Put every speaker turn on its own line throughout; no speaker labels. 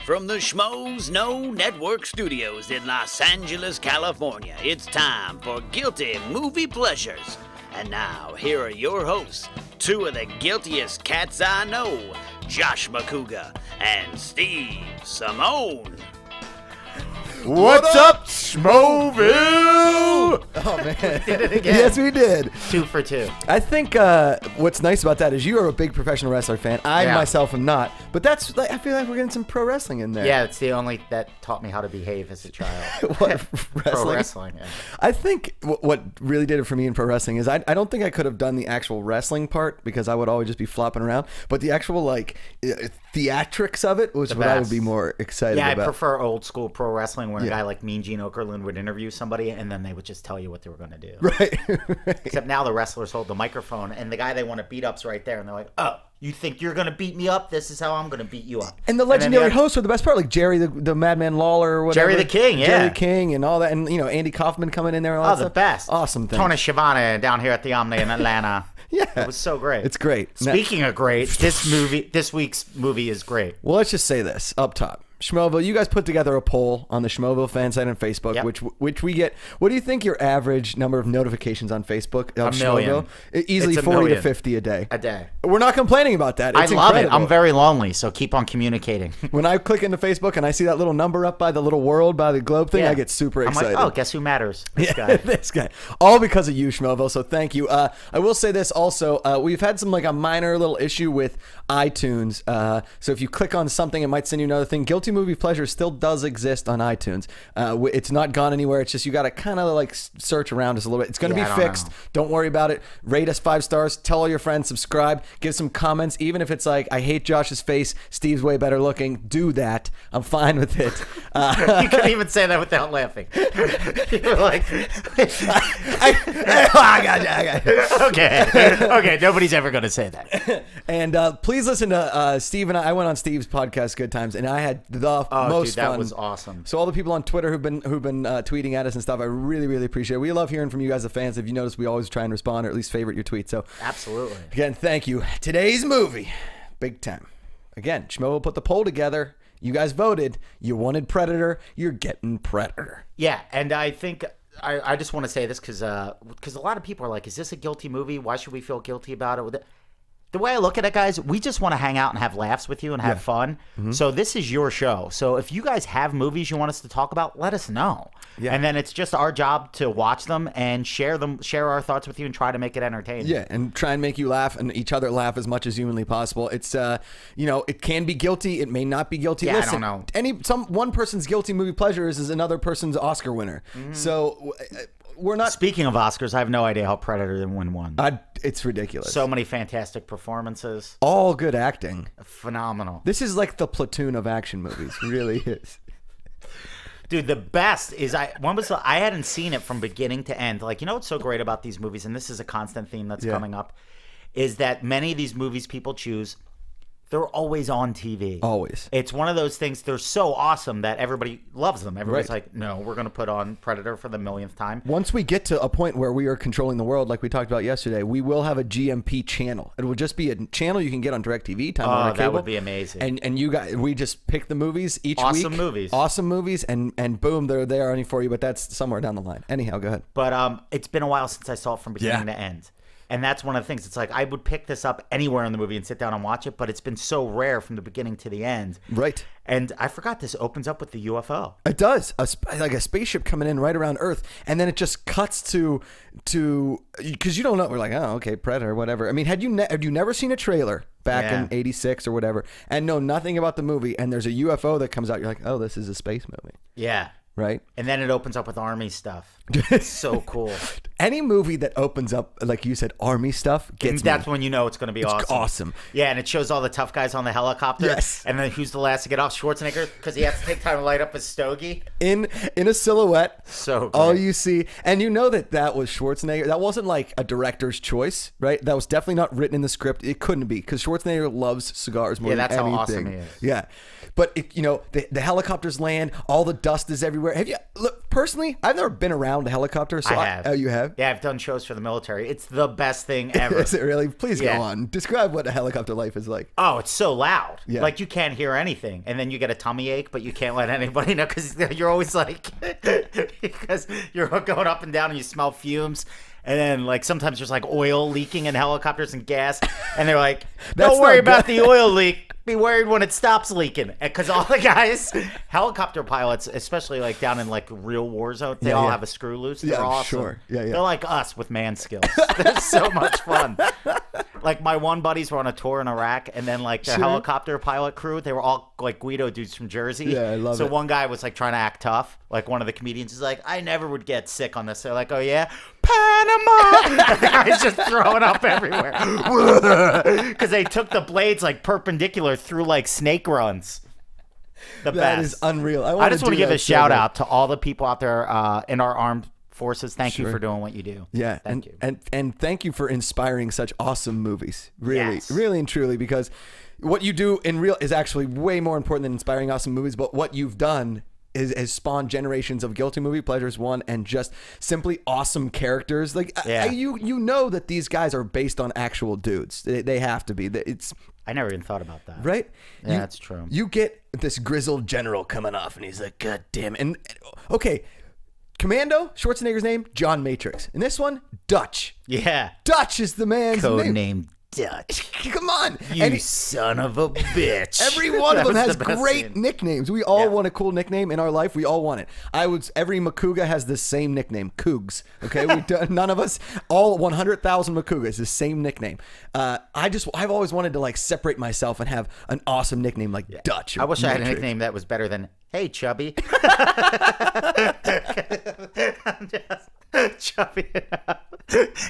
from the Schmoes No Network Studios in Los Angeles, California, it's time for Guilty Movie Pleasures. And now, here are your hosts, two of the guiltiest cats I know, Josh Macuga and Steve Simeone.
What's up, Schmoville?
Oh, man.
Did it again.
Yes, we did.
2 for 2.
I think what's nice about that is you are a big professional wrestler fan. I myself am not. But that's like, I feel like we're getting some pro wrestling in there.
Yeah, it's the only that taught me how to behave as a child.
What,
Pro wrestling, yeah.
I think what really did it for me in pro wrestling is I don't think I could have done the actual wrestling part because I would always just be flopping around. But the actual like theatrics of it was what I would be more excited about.
Yeah, I prefer old school pro wrestling where a guy like Mean Gene Okerlund would interview somebody and then they would just tell you what they were going to do.
Right.
Except now the wrestlers hold the microphone and the guy they want to beat up's right there and they're like, oh, you think you're going to beat me up? This is how I'm going to beat you up.
And the legendary hosts are the best part, like Jerry the Madman Lawler or whatever.
Jerry the King, yeah.
Jerry the King and all that. And, you know, Andy Kaufman coming in there and all that
the
stuff.
best.
Awesome thing.
Tony Schiavone down here at the Omni in Atlanta.
Yeah.
It was so great.
It's great.
Speaking of great, this week's movie is great.
Well, let's just say this up top. Schmoville, you guys put together a poll on the Schmoville fan site on Facebook, which we get. What do you think your average number of notifications on Facebook of
Schmoville?
Easily 40 to 50 a day.
A day.
We're not complaining about that. It's
I love
incredible.
it. I'm very lonely, so keep on communicating.
When I click into Facebook and I see that little number up by the little world, by the globe thing, I get super excited.
I'm like, oh, guess who matters? This guy.
This guy. All because of you, Schmoville, so thank you. I will say this also. We've had some like a minor little issue with iTunes. So if you click on something, it might send you another thing. Guilty Movie Pleasure still does exist on iTunes. It's not gone anywhere. It's just you got to kind of like search around us a little bit. It's going to be fixed. Don't worry about it. Rate us 5 stars. Tell all your friends. Subscribe. Give some comments. Even if it's like, I hate Josh's face. Steve's way better looking. Do that. I'm fine with it.
You couldn't even say that without laughing. You were like,
I got you.
Okay. Nobody's ever going to say that.
And please listen to Steve and I went on Steve's podcast, Good Times, and I had the most fun.
That was awesome.
So all the people on Twitter who've been tweeting at us and stuff, I really appreciate it. We love hearing from you guys, the fans. If you notice, we always try and respond or at least favorite your tweets. So
absolutely.
Again, thank you. Today's movie, big time. Again, Schmo put the poll together. You guys voted. You wanted Predator. You're getting Predator.
Yeah, and I think I just want to say this because a lot of people are like, is this a guilty movie? Why should we feel guilty about it? The way I look at it, guys, we just want to hang out and have laughs with you and have fun. So this is your show. So if you guys have movies you want us to talk about, let us know. Yeah. And then it's just our job to watch them and share our thoughts with you and try to make it entertaining.
Yeah, and try and make you laugh and each other laugh as much as humanly possible. It's you know, it can be guilty, it may not be guilty.
Yeah,
listen,
I don't know.
One person's guilty movie pleasure is another person's Oscar winner. So we're not.
Speaking of Oscars, I have no idea how Predator didn't win one.
It's ridiculous.
So many fantastic performances.
All good acting.
Phenomenal.
This is like the platoon of action movies. It really is.
Dude, the best is I hadn't seen it from beginning to end. Like, you know what's so great about these movies, and this is a constant theme that's coming up, is that many of these movies people choose, they're always on TV.
Always.
It's one of those things, they're so awesome that everybody loves them. Everybody's like, no, we're going to put on Predator for the millionth time.
Once we get to a point where we are controlling the world, like we talked about yesterday, we will have a GMP channel. It will just be a channel you can get on DirecTV, Time Warner Cable.
That would be amazing.
And you guys, we just pick the movies each week. Awesome movies, and boom, they're there for you, but that's somewhere down the line. Anyhow, go ahead.
But it's been a while since I saw it from beginning to end. And that's one of the things. It's like I would pick this up anywhere in the movie and sit down and watch it, but it's been so rare from the beginning to the end.
Right.
And I forgot this opens up with the UFO.
It does. Like a spaceship coming in right around Earth, and then it just cuts to because you don't know. We're like, oh, okay, Predator, whatever. I mean, had you never seen a trailer back in '86 or whatever, and know nothing about the movie, and there's a UFO that comes out, you're like, oh, this is a space movie.
Yeah.
Right.
And then it opens up with Army stuff. It's so cool.
Any movie that opens up, like you said, Army stuff gets
That's when you know it's going to be
awesome.
Yeah, and it shows all the tough guys on the helicopter.
Yes.
And then who's the last to get off? Schwarzenegger, because he has to take time to light up his stogie.
In a silhouette.
So great.
All you see. And you know that was Schwarzenegger. That wasn't like a director's choice, right? That was definitely not written in the script. It couldn't be, because Schwarzenegger loves cigars more than anything.
Yeah, that's how awesome he is.
Yeah. But, you know, the helicopters land. All the dust is everywhere. Have you... Look, personally, I've never been around a helicopter. So
I have.
Oh, you have? Okay.
Yeah, I've done shows for the military. It's the best thing ever.
Is it really? Please
Yeah.
go on. Describe what a helicopter life is like.
Oh, it's so loud.
Yeah.
Like you can't hear anything. And then you get a tummy ache, but you can't let anybody know because you're always like, because you're going up and down and you smell fumes. And then, like, sometimes there's, like, oil leaking in helicopters and gas. And they're like, don't worry about the oil leak. Be worried when it stops leaking. Because all the guys, helicopter pilots, especially, like, down in, like, real war zone, they all have a screw loose. They're awesome.
Sure. Yeah.
They're like us with man skills. They're so much fun. Like, my one buddies were on a tour in Iraq. And then, like, the helicopter pilot crew, they were all, like, Guido dudes from Jersey.
Yeah, I love it.
So one guy was, like, trying to act tough. Like, one of the comedians is like, I never would get sick on this. They're like, oh, yeah? Panama! The guy's just throwing up everywhere. Because they took the blades, like, perpendicular through, like, snake runs. The
That
best.
is unreal.
I just want to give a shout
out.
out to all the people out there in our armed forces. Thank you for doing what you do.
Yeah,
Thank you.
And thank you for inspiring such awesome movies. Really,
Yes.
really and truly, because what you do in real is actually way more important than inspiring awesome movies. But what you've done has spawned generations of guilty movie pleasures, one, and just simply awesome characters. Like you know that these guys are based on actual dudes. They have to be. It's
I never even thought about that.
right.
Yeah, that's true.
You get this grizzled general coming off, and he's like, "God damn it!" And okay. Commando, Schwarzenegger's name, John Matrix. And this one, Dutch.
Yeah.
Dutch is the man's name.
Codename Dutch.
Come on.
You
And
son of a bitch.
every one of them
That was
has
the best
great
scene.
nicknames. We all want a cool nickname in our life. We all want it. Every Macuga has the same nickname, Cougs. Okay, none of us, all 100,000 Macugas, the same nickname. I've always wanted to like separate myself and have an awesome nickname like Dutch. Or
I wish I had a
Matrix.
nickname that was better than Hey Chubby. Chubby.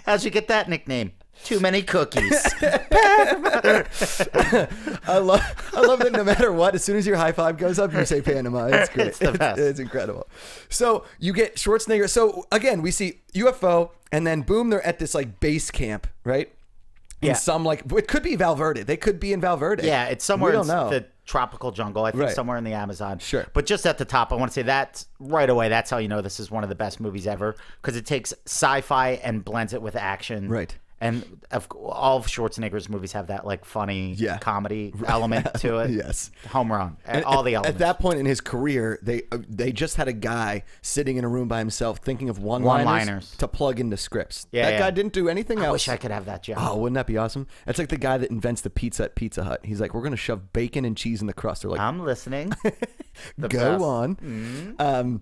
How'd you get that nickname? Too many cookies.
I love that no matter what, as soon as your high five goes up, you say Panama. It's great.
It's the best.
It's incredible. So you get Schwarzenegger. So again, we see UFO, and then boom, they're at this like base camp, right? In some like it could be Valverde. They could be in Valverde.
Yeah, it's somewhere
We
in
don't know.
the tropical jungle. I think
Right.
somewhere in the Amazon.
Sure.
But just at the top, I want to say that right away. That's how you know this is one of the best movies ever because it takes sci-fi and blends it with action.
Right.
And all of Schwarzenegger's movies have that like funny comedy element to it.
Yes.
Home run. All the elements.
At that point in his career, they just had a guy sitting in a room by himself thinking of one-liners to plug into scripts.
Yeah,
that guy didn't do anything
I
else.
wish I could have that job.
Oh, wouldn't that be awesome? That's like the guy that invents the pizza at Pizza Hut. He's like, we're going to shove bacon and cheese in the crust. They're like,
I'm listening. The
go
best.
on.
Mm-hmm.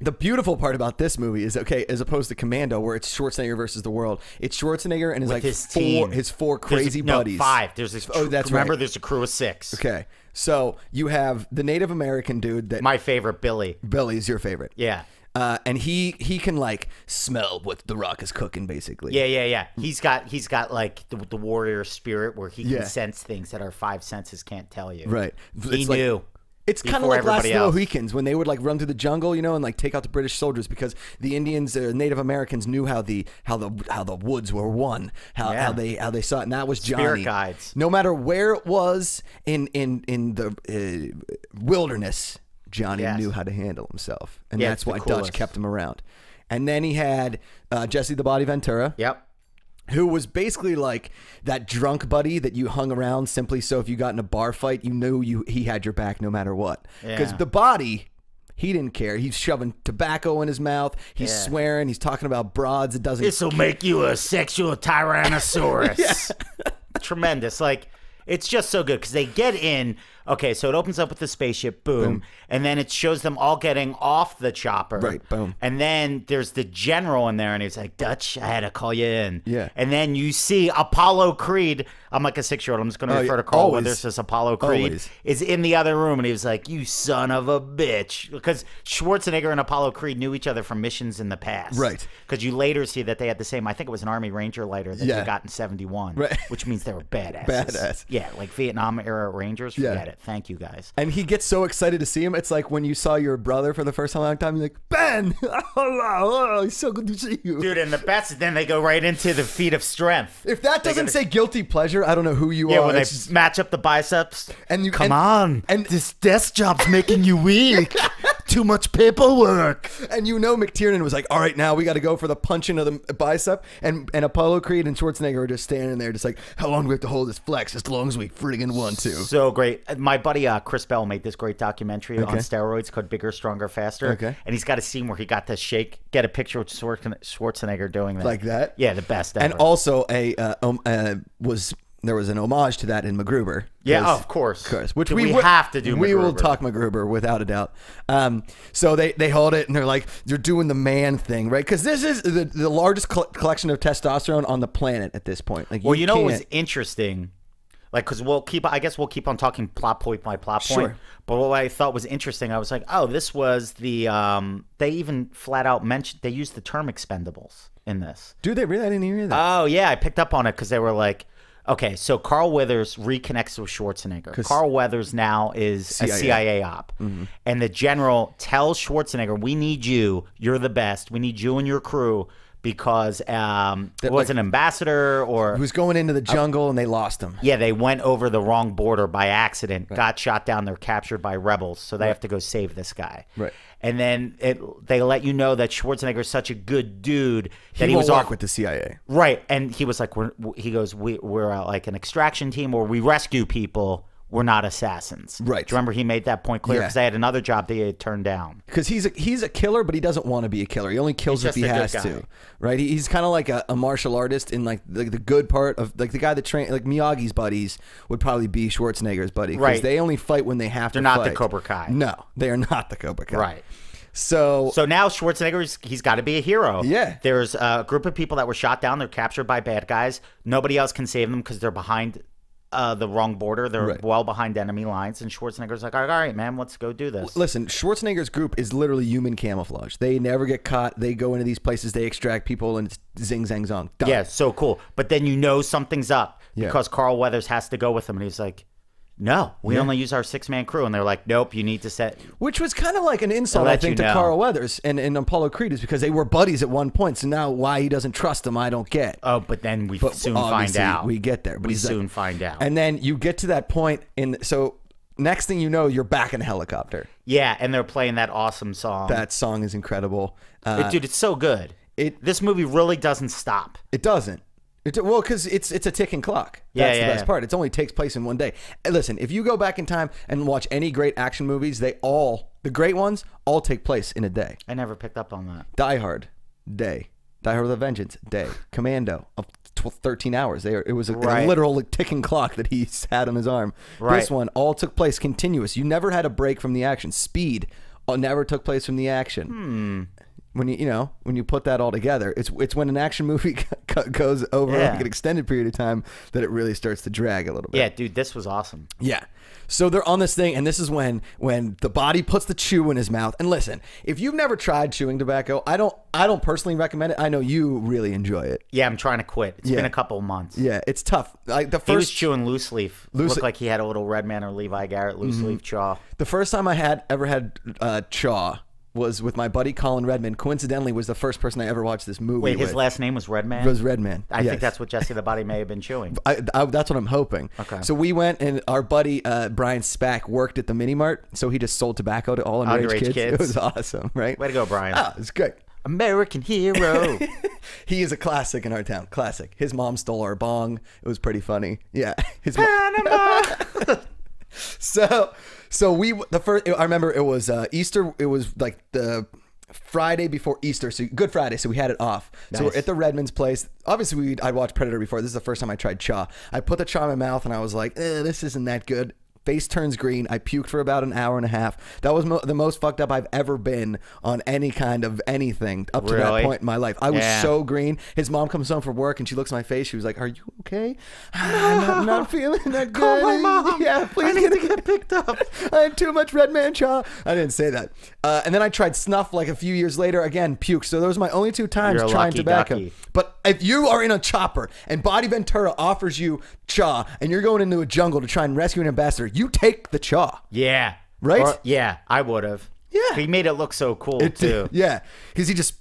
The beautiful part about this movie is, okay, as opposed to Commando, where it's Schwarzenegger versus the world, it's Schwarzenegger and his four crazy buddies.
Five. There's this.
That's
remember,
right.
there's a crew of 6.
Okay, so you have the Native American dude that
My favorite, Billy.
Billy's your favorite.
Yeah.
And he can like smell what the Rock is cooking, basically.
Yeah. He's got like the warrior spirit where he can
Yeah.
sense things that our 5 senses can't tell you.
Right.
He
It's like-
knew.
It's kind of
before
like Last of
everybody
the
else.
Mohicans when they would like run through the jungle, you know, and like take out the British soldiers because the Indians, Native Americans knew how the woods were won, how they saw it, and that was Johnny.
Spirit guides.
No matter where it was in the wilderness, Johnny knew how to handle himself, and
Yeah,
that's
it's the
why Dutch
coolest.
kept him around. And then he had Jesse the Body Ventura.
Yep.
Who was basically like that drunk buddy that you hung around simply so if you got in a bar fight, you knew he had your back no matter what. Because
Yeah.
the body, he didn't care. He's shoving tobacco in his mouth. He's swearing. He's talking about broads. It doesn't.
This will make you a sexual tyrannosaurus. Tremendous. Like, it's just so good because they get in. Okay, so it opens up with the spaceship, boom, and then it shows them all getting off the chopper.
Right, boom.
And then there's the general in there, and he's like, Dutch, I had to call you in.
Yeah.
And then you see Apollo Creed. I'm like a 6-year-old. I'm just going to refer to Carl
always.
Weathers as Apollo Creed.
Always.
Is in the other room, and he was like, you son of a bitch. Because Schwarzenegger and Apollo Creed knew each other from missions in the past.
Right.
Because you later see that they had the same, I think it was an Army Ranger lighter that
Yeah.
they got in 71.
Right.
Which means they were badasses.
Badass.
Yeah, like Vietnam era Rangers.
Yeah.
Forget it. Thank you, guys.
And he gets so excited to see him. It's like when you saw your brother for the first time in a long time. You're like, Ben, oh, it's so good to see you.
Dude, and the best, then they go right into the feat of strength.
If that doesn't say guilty pleasure, I don't know who you
Yeah,
are.
when they
It's-
match up the biceps.
and you
Come on.
and
This desk job's making you weak.
Too much paperwork.
And McTiernan was like, all right, now we got to go for the punching of the bicep. And Apollo Creed and Schwarzenegger are just standing there just like, how long do we have to hold this flex? As long as we friggin' want to.
So great. My buddy Chris Bell made this great documentary on steroids called Bigger, Stronger, Faster.
Okay.
And he's got a scene where he got to get a picture with Schwarzenegger doing that.
Like that?
Yeah, the best ever.
And also there was an homage to that in MacGruber.
Yeah, of course.
Which
we have to do.
We
MacGruber.
will talk MacGruber without a doubt. So they hold it and they're like, they're doing the man thing, right? Because this is the largest collection of testosterone on the planet at this point. Like,
well, what was interesting? Like, because I guess we'll keep on talking plot point by plot point.
Sure.
But what I thought was interesting, I was like, oh, this was the. They even flat out mentioned they used the term expendables in this.
Do they really? I didn't hear that.
Oh yeah, I picked up on it because they were like. Okay, so Carl Weathers reconnects with Schwarzenegger. Carl Weathers now is a CIA op. And the general tells Schwarzenegger, we need you. You're the best. We need you and your crew because it was an ambassador or...
He was going into the jungle and they lost him.
Yeah, they went over the wrong border by accident, got shot down. They're captured by rebels, so they have to go save this guy.
Right.
And then they let you know that Schwarzenegger is such a good dude that
he
was
won't work with the CIA.
Right, and he was like, we're like an extraction team where we rescue people. We're not assassins.
Right.
Do you remember he made that point clear? Because they had another job they had turned down.
Because he's a killer, but he doesn't want to be a killer. He only kills if he has to. Right? He's kind of like a martial artist in like the good part of like the guy that trained like Miyagi's buddies would probably be Schwarzenegger's buddy. Right. They only fight when they have to.
They're not the Cobra Kai.
No, they are not the Cobra Kai.
Right.
So
now Schwarzenegger, he's got to be a hero.
Yeah.
There's a group of people that were shot down. They're captured by bad guys. Nobody else can save them because they're behind the wrong border. They're well behind enemy lines. And Schwarzenegger's like, all right, man, let's go do this.
Listen, Schwarzenegger's group is literally human camouflage. They never get caught. They go into these places. They extract people and it's zing, zang, zong. Done.
Yeah, so cool. But then something's up because Carl Weathers has to go with him. And he's like, no, we only use our 6-man crew. And they're like, nope, you need to set.
Which was kind of like an insult, I think, to Carl Weathers and Apollo Creed is because they were buddies at one point. So now why he doesn't trust them, I don't get.
Oh, but then we soon find out.
We get there. But
we soon find out.
And then you get to that point. So next thing you know, you're back in a helicopter.
Yeah, and they're playing that awesome song.
That song is incredible.
Dude, it's so good. This movie really doesn't stop.
It doesn't. Well, because it's a ticking clock. That's the best part. It only takes place in one day. And listen, if you go back in time and watch any great action movies, the great ones, all take place in a day.
I never picked up on that.
Die Hard, day. Die Hard with a Vengeance, day. Commando, 13 hours. It was a literal ticking clock that he had on his arm.
Right.
This one all took place continuous. You never had a break from the action. Speed never took place from the action. When you put that all together, it's when an action movie goes over like an extended period of time that it really starts to drag a little bit.
Yeah, dude, this was awesome.
Yeah. So they're on this thing, and this is when the body puts the chew in his mouth. And listen, if you've never tried chewing tobacco, I don't personally recommend it. I know you really enjoy it.
Yeah, I'm trying to quit. It's been a couple of months.
Yeah, it's tough. Like
he was chewing loose leaf. Looked like he had a little Redman or Levi Garrett loose leaf chaw.
The first time I ever had chaw was with my buddy Colin Redman. Coincidentally, was the first person I ever watched this movie
with. His last name was Redman?
It was Redman.
I think that's what Jesse the Body may have been chewing.
That's what I'm hoping.
Okay.
So we went, and our buddy Brian Spack worked at the Mini Mart, so he just sold tobacco to all underage kids. It was awesome, right?
Way to go, Brian.
It's great.
American hero.
He is a classic in our town. Classic. His mom stole our bong. It was pretty funny. Yeah.
Panama.
I remember it was Easter. It was like the Friday before Easter, so Good Friday. So we had it off. Nice. So we're at the Redman's place. Obviously, I'd watched Predator before. This is the first time I tried chaw. I put the chaw in my mouth, and I was like, "This isn't that good." Face turns green. I puked for about an hour and a half. That was the most fucked up I've ever been on any kind of anything up to that point in my life. I was so green. His mom comes home from work and she looks at my face. She was like, "Are you okay?" I'm not feeling that good.
Call my mom.
Yeah, please.
I need to get picked up.
I had too much Red Man chaw. I didn't say that. And then I tried snuff like a few years later. Again, puke. So those are my only 2 times trying tobacco.
Ducky.
But if you are in a chopper and Bobby Ventura offers you chaw and you're going into a jungle to try and rescue an ambassador, you take the chaw.
Yeah.
Right?
Yeah, I would have.
Yeah.
He made it look so cool, too.
Yeah. Because he just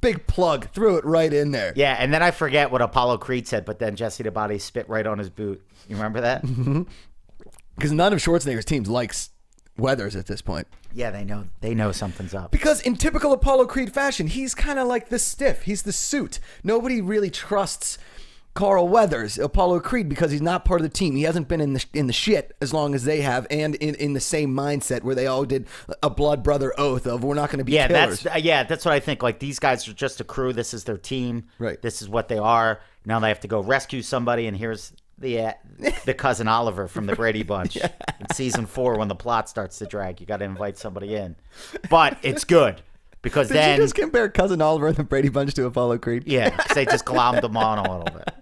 big plug, threw it right in there.
Yeah, and then I forget what Apollo Creed said, but then Jesse the Body spit right on his boot. You remember that?
Because none of Schwarzenegger's teams likes Weathers at this point.
Yeah, they know something's up.
Because in typical Apollo Creed fashion, he's kind of like the stiff. He's the suit. Nobody really trusts Carl Weathers, Apollo Creed, because he's not part of the team. He hasn't been in the shit as long as they have, and in the same mindset where they all did a blood brother oath of we're not going to be killers.
That's what I think. Like, these guys are just a crew. This is their team.
Right.
This is what they are. Now they have to go rescue somebody, and here's the cousin Oliver from the Brady Bunch in season 4 when the plot starts to drag. You got to invite somebody in, but it's good. Because
Did
then
you just compare Cousin Oliver and the Brady Bunch to Apollo Creed?
Yeah, because they just glommed them on a little bit.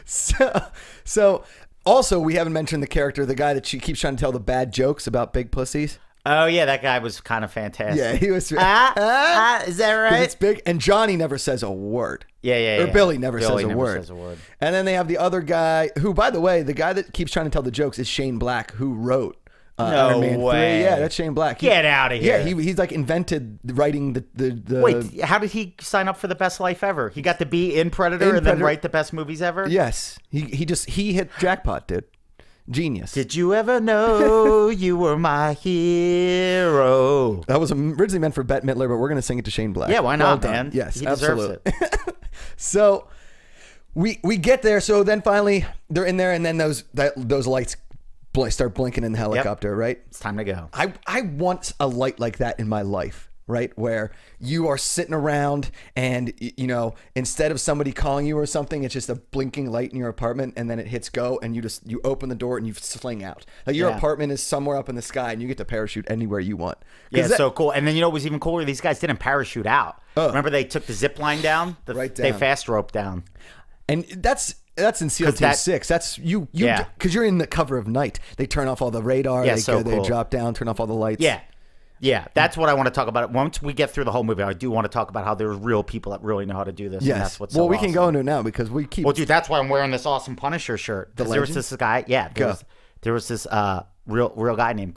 So also we haven't mentioned the character, the guy that she keeps trying to tell the bad jokes about big pussies.
Oh yeah, that guy was kind of fantastic.
Yeah, he was.
Is that right?
It's big, and Johnny never says a word.
Yeah.
Or Billy never says a word.
Says a word.
And then they have the other guy, who, by the way, the guy that keeps trying to tell the jokes is Shane Black, who wrote. Iron Man 3. Yeah, that's Shane Black.
Get out of here.
Yeah, he's like invented writing the
Wait, how did he sign up for the best life ever? He got to be in Predator and then write the best movies ever?
Yes. He hit jackpot, dude. Genius.
Did you ever know you were my hero?
That was originally meant for Bette Midler, but we're going to sing it to Shane Black.
Yeah, why not, man?
Yes,
he deserves
absolutely.
it.
So we get there. So then finally they're in there, and then those lights start blinking in the helicopter, right?
It's time to go.
I want a light like that in my life, right? Where you are sitting around and, you know, instead of somebody calling you or something, it's just a blinking light in your apartment, and then it hits go, and you open the door and you sling out. Like, your apartment is somewhere up in the sky, and you get to parachute anywhere you want.
Yeah, it's so cool. And then, you know what was even cooler? These guys didn't parachute out. Remember, they took the zip line down?
Right down.
They fast roped down.
And that's in SEAL Team 6. That's you because you're in the cover of night. They turn off all the radar.
Yeah,
they drop down, turn off all the lights.
Yeah, that's what I want to talk about. Once we get through the whole movie, I do want to talk about how there's real people that really know how to do this.
Yes.
And that's what's so
we
awesome.
can go into it now because we keep.
Well, dude, that's why I'm wearing this awesome Punisher shirt. There was this guy. Yeah, there was this real guy named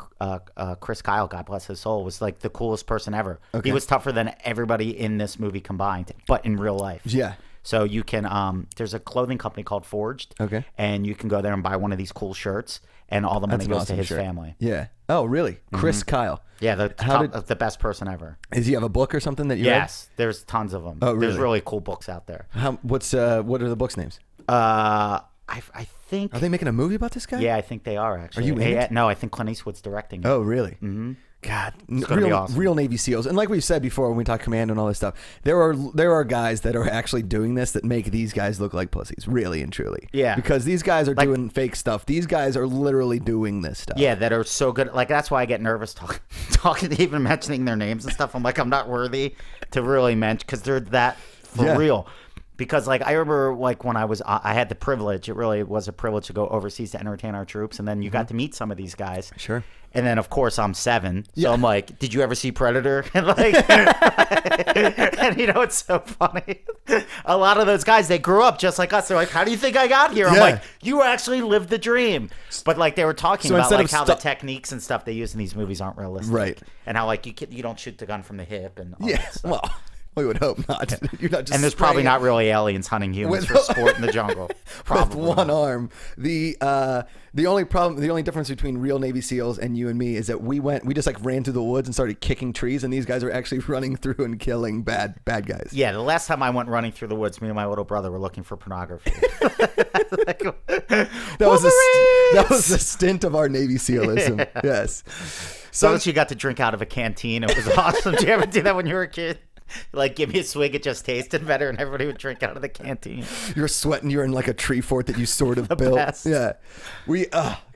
Chris Kyle. God bless his soul. Was like the coolest person ever. Okay. He was tougher than everybody in this movie combined, but in real life.
Yeah.
So you can, there's a clothing company called Forged.
Okay.
And you can go there and buy one of these cool shirts, and all the money goes to his family.
Yeah. Oh, really? Chris Kyle.
Yeah, the best person ever.
Does he have a book or something that you read?
Yes, there's tons of them.
Oh, really?
There's really cool books out there.
What are the books' names?
I think.
Are they making a movie about this guy?
Yeah, I think they are actually.
Are you in it?
No, I think Clint Eastwood's directing it.
Oh, really? Mm-hmm. God,
awesome.
Real Navy SEALs, and like we've said before when we talk commando and all this stuff, there are guys that are actually doing this that make these guys look like pussies, really and truly.
Yeah,
because these guys are doing fake stuff. These guys are literally doing this stuff.
Yeah, that are so good. Like, that's why I get nervous talking, even mentioning their names and stuff. I'm like, I'm not worthy to really mention because they're that for real. Because, like, I remember, like, when I had the privilege, it really was a privilege to go overseas to entertain our troops, and then you got to meet some of these guys.
Sure.
And then, of course, I'm 7, so I'm like, did you ever see Predator? And, like, and, you know, it's so funny. A lot of those guys, they grew up just like us. They're like, how do you think I got here? I'm like, you actually lived the dream. But, like, they were talking about, like, how the techniques and stuff they use in these movies aren't realistic. Right. And how, like, you don't shoot the gun from the hip and all that stuff.
Well, we would hope not. You're not just
and there's probably not really aliens hunting humans for sport in the jungle. Probably
with one arm. The only difference between real Navy SEALs and you and me is that we just like ran through the woods and started kicking trees, and these guys are actually running through and killing bad guys.
Yeah, the last time I went running through the woods, me and my little brother were looking for pornography.
that was the stint of our Navy SEAlism. Yeah. Yes.
So you got to drink out of a canteen. It was awesome. Did you ever do that when you were a kid? Like, give me a swig, it just tasted better, and everybody would drink out of the canteen.
You're sweating, you're in like a tree fort that you sort of built.
Best.
Yeah.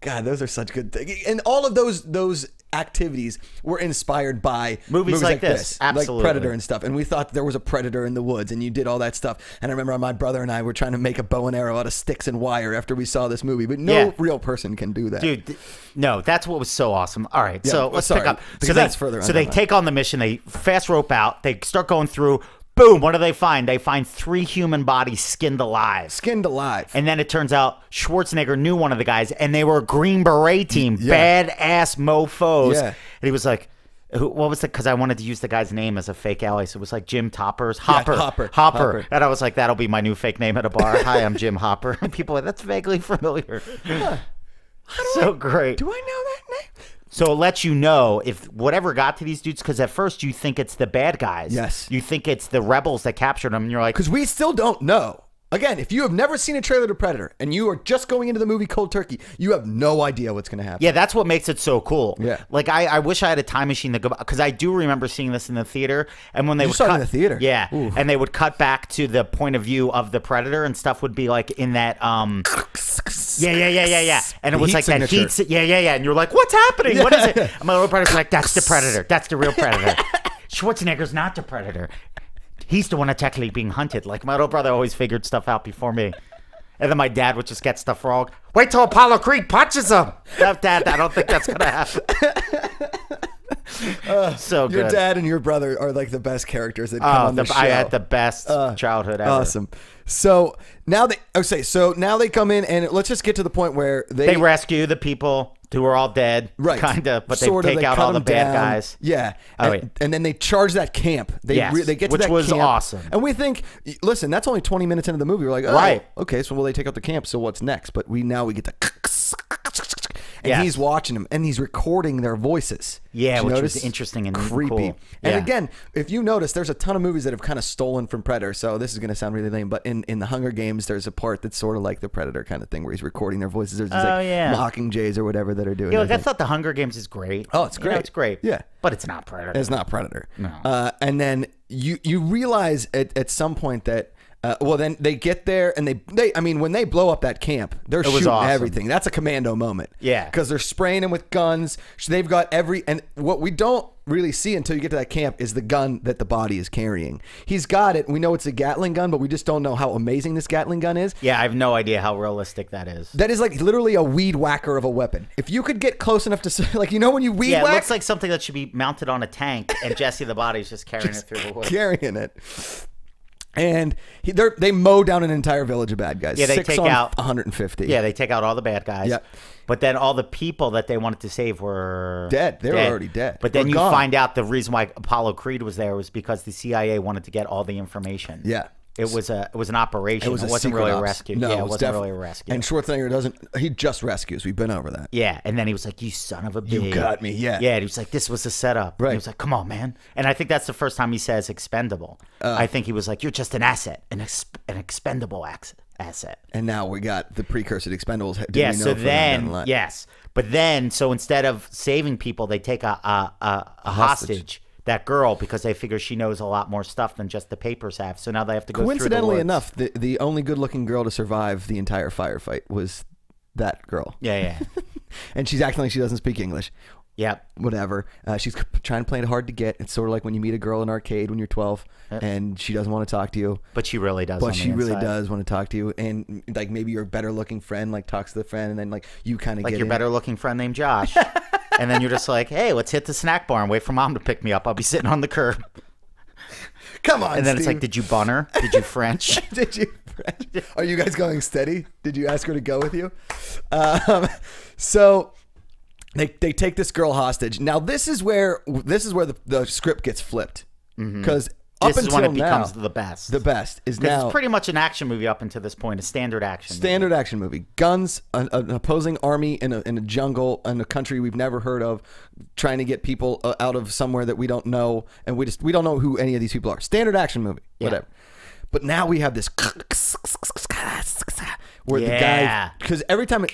God, those are such good things. And all of those activities were inspired by
movies like this. Absolutely.
Like Predator and stuff. And we thought there was a predator in the woods, and you did all that stuff. And I remember my brother and I were trying to make a bow and arrow out of sticks and wire after we saw this movie, but no real person can do that.
Dude, no, that's what was so awesome. All right, so let's pick up.
So that's further on.
So they take on the mission, they fast rope out, they start going through. Boom, what do they find? They find 3 human bodies skinned alive.
Skinned alive.
And then it turns out Schwarzenegger knew one of the guys, and they were a Green Beret team. Badass mofos. Yeah. And he was like, what was it? Because I wanted to use the guy's name as a fake ally. So it was like Jim Toppers. Hopper. And I was like, that'll be my new fake name at a bar. Hi, I'm Jim Hopper. And people are like, that's vaguely familiar.
Huh.
So great.
Do I know that name?
So it lets you know if whatever got to these dudes, because at first you think it's the bad guys.
Yes.
You think it's the rebels that captured them, and you're like,
Because we still don't know. Again, if you have never seen a trailer to Predator and you are just going into the movie cold turkey, you have no idea what's going to happen.
yeah, that's what makes it so cool.
Yeah.
Like I wish I had a time machine to go, because I do remember seeing this in the theater, and when they would
saw it
cut
in the theater?
yeah,
Ooh.
and they would cut back to the point of view of the Predator, and stuff would be like in that yeah, and it
The
was
heat
like that
signature.
heat, yeah, and you're like, what's happening? What is it? And my little brother's like, that's the Predator, that's the real Predator. Schwarzenegger's not the Predator. He's the one that's actually being hunted. Like, my little brother always figured stuff out before me. And then my dad would just get stuff wrong. Wait till Apollo Creed punches him. Dad, I don't think that's going to happen. So good.
Your dad and your brother are like the best characters that come on the show.
I had the best childhood ever.
Awesome. So now they come in, and let's just get to the point where
They rescue the people who are all dead,
right,
kind of, but
Sort
they
of,
take out
cut
all the
them
bad
down.
guys.
Yeah.
Oh,
and then they charge that camp. They
Yes,
they get to
which
that
was
camp,
awesome.
And we think, listen, that's only 20 minutes into the movie. We're like, oh,
Right.
okay, so will they take out the camp? So what's next? But we get to, and
Yes.
he's watching them, and he's recording their voices.
Yeah,
Did you
which
notice?
was interesting and
creepy.
cool.
And
Yeah.
again, if you notice, there's a ton of movies that have kind of stolen from Predator. So this is going to sound really lame, but in the Hunger Games, there's a part that's sort of like the Predator kind of thing, where he's recording their voices. There's these like mocking jays or whatever that are doing.
Yeah,
their
like, I
thing.
thought the Hunger Games is great.
Oh, it's
You know,
great.
it's great.
Yeah.
But it's not Predator.
It's not Predator.
No.
And then you realize at some point that then they get there, and they I mean, when they blow up that camp, they're
was
shooting
awesome.
everything. That's a commando moment.
Yeah.
Because they're spraying them with guns. So they've got and what we don't really see until you get to that camp is the gun that the body is carrying. He's got it. We know it's a Gatling gun, but we just don't know how amazing this Gatling gun is.
Yeah, I have no idea how realistic that is.
That is like literally a weed whacker of a weapon. If you could get close enough to, like, you know, when you weed
Yeah,
whack,
it looks like something that should be mounted on a tank, and Jesse the Body's just carrying it through the woods.
carrying it. And they mow down an entire village of bad guys.
Yeah, they
6
take
on
out
150.
Yeah, they take out all the bad guys.
Yep.
But then all the people that they wanted to save were
Dead. They were already dead.
But then
Or
you
gone.
find out the reason why Apollo Creed was there was because the CIA wanted to get all the information.
Yeah.
It was an operation.
It was a
wasn't
secret
really a
ops.
rescue.
No,
yeah, it wasn't
definitely
really a rescue.
And Schwarzenegger he just rescues. We've been over that.
Yeah, and then he was like, "You son of a bitch."
You got me, yeah.
Yeah, and he was like, "This was a setup."
Right.
And he was like, "Come on, man." And I think that's the first time he says expendable. I think he was like, "You're just an asset, an expendable asset."
And now we got the precursor to Expendables. Did
Yeah,
we know
so
further down the
then,
line?
yes. But then, so instead of saving people, they take a hostage, that girl, because they figure she knows a lot more stuff than just the papers have. So now they have to go
Coincidentally
through the woods.
enough, the only good-looking girl to survive the entire firefight was that girl.
Yeah.
And she's acting like she doesn't speak English.
Yep.
Whatever. She's trying to play it hard to get. It's sort of like when you meet a girl in an arcade when you're 12 and she doesn't want to talk to you.
But she really does.
But
on the
she really
inside.
does want to talk to you. And like maybe your better looking friend like talks to the friend, and then like you kind of
Like
get
your
in.
better looking friend named Josh. And then you're just like, hey, let's hit the snack bar and wait for mom to pick me up. I'll be sitting on the curb.
Come on,
And then
Steve.
it's like, did you bun her? Did you French?
Did you? Are you guys going steady? Did you ask her to go with you? So they take this girl hostage. Now this is where the script gets flipped because up
This is
until
when it
now,
becomes the best.
the best is
Because
now
it's pretty much an action movie up until this point, a standard action movie.
standard action movie. Guns, an opposing army in a jungle in a country we've never heard of, trying to get people out of somewhere that we don't know, and we don't know who any of these people are. Standard action movie, whatever. But now we have this where the guy, because every time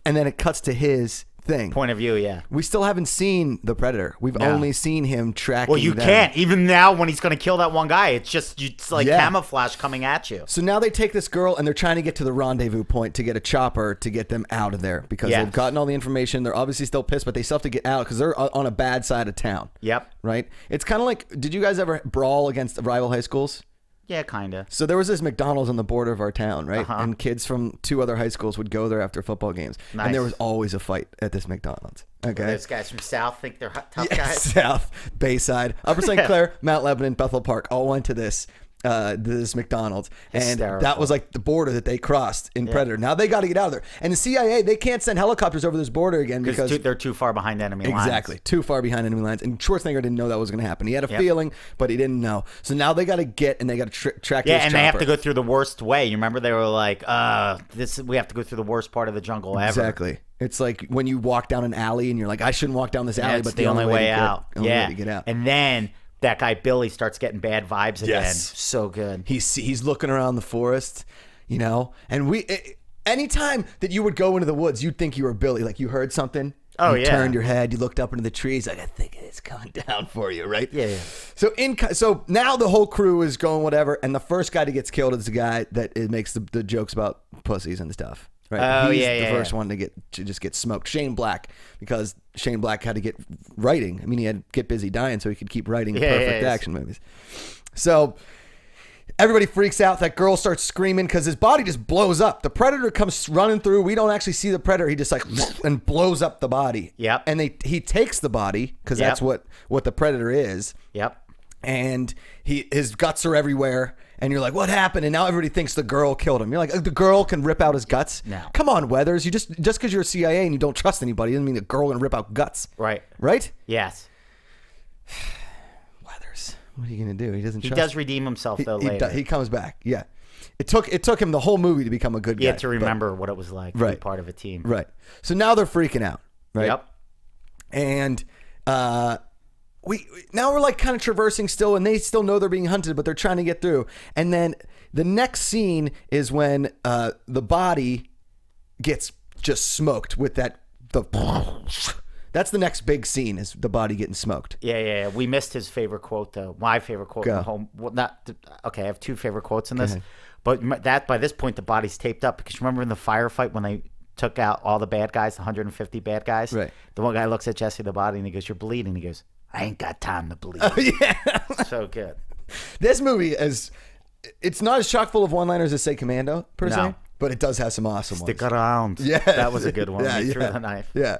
and then it cuts to his thing.
Point of view, yeah.
We still haven't seen the Predator. We've only seen him tracking.
Well, you
them.
can't. Even now, when he's going to kill that one guy, it's like
Yeah.
camouflage coming at you.
So now they take this girl and they're trying to get to the rendezvous point to get a chopper to get them out of there because
Yes.
they've gotten all the information. They're obviously still pissed, but they still have to get out because they're on a bad side of town.
Yep.
Right? It's kind of like, did you guys ever brawl against rival high schools?
Yeah, kind of.
So there was this McDonald's on the border of our town, right?
Uh-huh.
And kids from 2 other high schools would go there after football games.
Nice.
And there was always a fight at this McDonald's. Okay.
Those guys from South think they're tough
Yeah,
guys.
South, Bayside, Upper St. Clair, Mount Lebanon, Bethel Park all went to this McDonald's, and
Hysterical.
that was like the border that they crossed in Predator. Now they got to get out of there, and the CIA, they can't send helicopters over this border again because
They're too far behind enemy lines.
exactly too far behind enemy lines. And Schwarzenegger didn't know that was going to happen. He had a feeling, but he didn't know. So now they got to get and they got to track.
Yeah,
this
and they have
chopper.
to go through the worst way. You remember they were like, we have to go through the worst part of the jungle ever.
Exactly. It's like when you walk down an alley and you're like, I shouldn't walk down this alley,
That's
but the only way out.
Yeah.
To get out.
And then that guy Billy starts getting bad vibes again.
Yes.
So good.
He's looking around the forest, you know, and anytime that you would go into the woods, you'd think you were Billy. Like you heard something.
Oh,
you
yeah.
turned your head, you looked up into the trees, like I think it's coming down for you, right?
Yeah.
So now the whole crew is going whatever, and the first guy that gets killed is the guy that makes the jokes about pussies and stuff. Right?
Oh,
He's
yeah,
the
yeah,
first one to just get smoked. Shane Black, because Shane Black had to get writing. I mean, he had to get busy dying so he could keep writing perfect action movies. So everybody freaks out. That girl starts screaming because his body just blows up. The predator comes running through. We don't actually see the predator. He just like and blows up the body.
Yep.
And he takes the body because that's what the predator is.
Yep.
And his guts are everywhere. And you're like, what happened? And now everybody thinks the girl killed him. You're like, the girl can rip out his guts?
No.
Come on, Weathers. You just because you're CIA and you don't trust anybody doesn't mean a girl can rip out guts.
Right.
Right?
Yes.
Weathers. What are you gonna do? He doesn't.
He
trust
does redeem himself though later.
He comes back. Yeah. It took him the whole movie to become a good guy.
You have to remember what it was like to be part of a team.
Right. So now they're freaking out. Right.
Yep.
And we're like kind of traversing still, and they still know they're being hunted, but they're trying to get through. And then the next scene is when the body gets just smoked with that's the next big scene, is the body getting smoked.
Yeah. We missed his favorite quote though. My favorite quote in the whole. Well, okay. I have two favorite quotes in this, but that by this point the body's taped up because remember in the firefight when they took out all the bad guys, the 150 bad guys.
Right.
The one guy looks at Jesse the body and he goes, "You're bleeding." He goes, "I ain't got time to bleed."
Oh, yeah.
So good.
This movie it's not as chock full of one-liners as say Commando per se,
No.
but it does have some awesome ones.
Stick around.
Yeah.
That was a good one.
Yeah,
He threw the knife.
Yeah.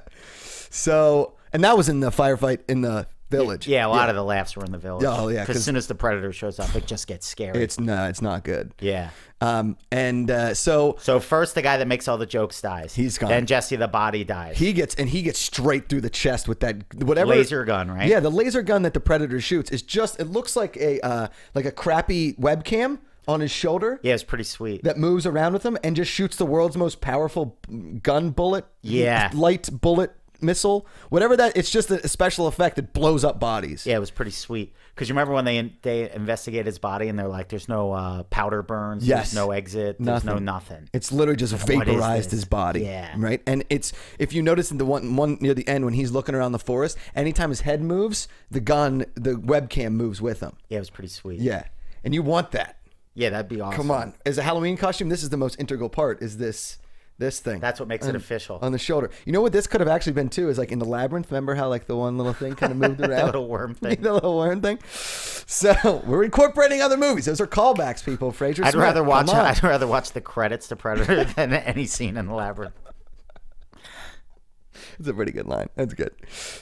So, and that was in the firefight in the village.
Yeah, a lot of the laughs were in the village.
Oh, yeah,
Because as soon as the predator shows up, it just gets scary.
It's not good.
Yeah.
So
first the guy that makes all the jokes dies.
He's gone.
Then Jesse the body dies.
he gets straight through the chest with that whatever
Laser gun, right?
Yeah, the laser gun that the predator shoots is just, it looks like a crappy webcam on his shoulder.
Yeah, it's pretty sweet.
That moves around with him and just shoots the world's most powerful gun bullet.
Yeah.
Light bullet missile, whatever that. It's just a special effect that blows up bodies.
Yeah, it was pretty sweet. Because you remember when they investigate his body and they're like, "There's no powder burns.
Yes.
There's no exit. There's no nothing."
It's literally just
What is
vaporized
this?
his body.
Yeah.
Right. And it's, if you notice in the one near the end when he's looking around the forest, anytime his head moves, the webcam moves with him.
Yeah, it was pretty sweet.
Yeah. And you want that.
Yeah, that'd be awesome.
Come on. As a Halloween costume, this is the most integral part, is this thing.
That's what makes it official.
On the shoulder. You know what this could have actually been too, is like in the labyrinth, remember how like the one little thing kind of moved around?
That little worm thing.
The little worm thing. So we're incorporating other movies. Those are callbacks, people. Fraser
I'd
Smith,
rather watch.
come on.
I'd rather watch the credits to Predator than any scene in the labyrinth.
It's a pretty good line. That's good.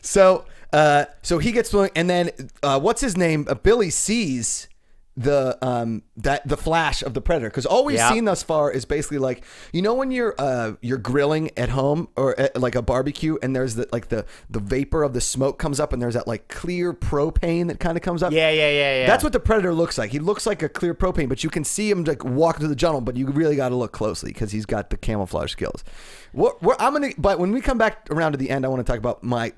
So he gets thrown, and then what's his name? Billy sees the flash of the predator, because all we've seen thus far is basically like, you know, when you're grilling at home or at like a barbecue and there's the vapor of the smoke comes up and there's that like clear propane that kind of comes up.
Yeah.
That's what the predator looks like. He looks like a clear propane, but you can see him like walk through the jungle, but you really got to look closely because he's got the camouflage skills. But when we come back around to the end, I want to talk about my